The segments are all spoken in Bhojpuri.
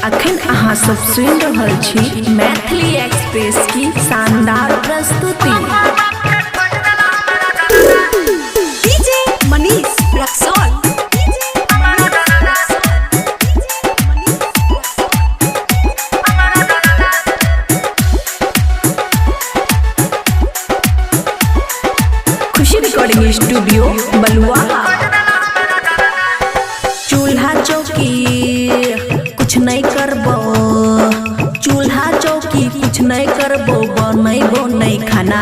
अखन अहाँ सब सुन रहल छी मैथिली एक्सप्रेस की शानदार प्रस्तुति। डीजे मनीष रक्सौल। खुशी रिकॉर्डिंग स्टूडियो बलुआ। चूल्हा चौकी कुछ नहीं करबो, चूल्हा चौकी कुछ नहीं करबो, बनैबो नहीं खाना।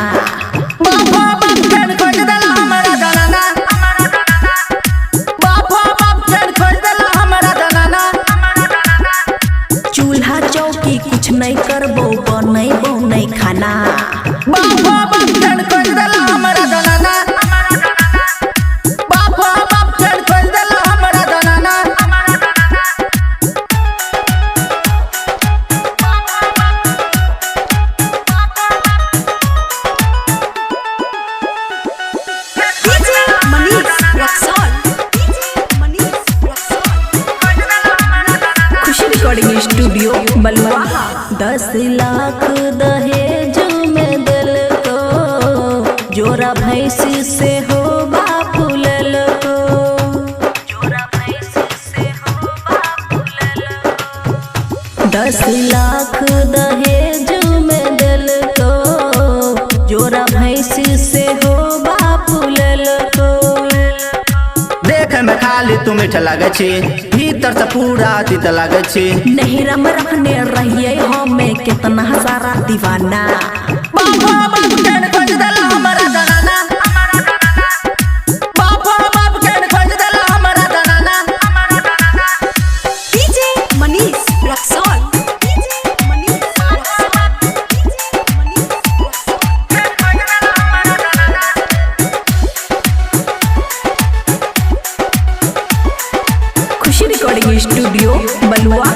चूल्हा चौकी कुछ नहीं करबो, बनैबो नहीं खाना। डीजे मनीष रक्सौल। खुशी रिकॉर्डिंग स्टूडियो बलुआ। 10 लाख दहेज में दिल को, जोरा भैंसी से हो बापू लेल को। 10 लाख दहेज में दिल को, जोरा भैंसी से हो बापू लेल को। देखे में खाली तू मीठ लागे छी, भीतर से पूरा तीत लागे छी। नहिरा में रखने रहिए हमें कितना सारा दीवाना। डीजे मनीष रक्सौल। खुशी रिकॉर्डिंग स्टूडियो बलुआ।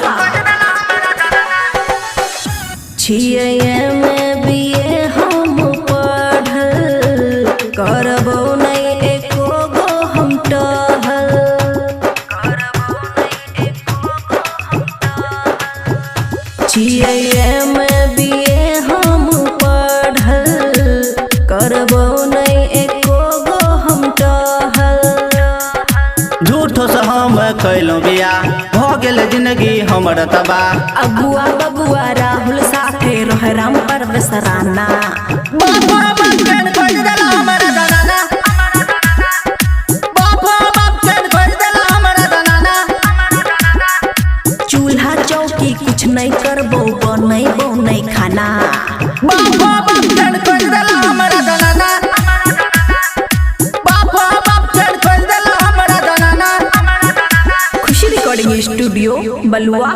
छिए में बीए हम पढ़ल, करबो नहीं एको गो हम टहल। छिए में बीए हम पढ़ल, करबो नहीं एको गो हम टहल। झूठो से हम कैलू बिया, हो गेल जिंदगी हमर तबाह। अगुआ बबुआ राहुल साथे रह राम परवेश राना। चूल्हा चौकी कुछ नहीं करबो, बनैबो नहीं खाना। खुशी रिकॉर्डिंग स्टूडियो बलुआ।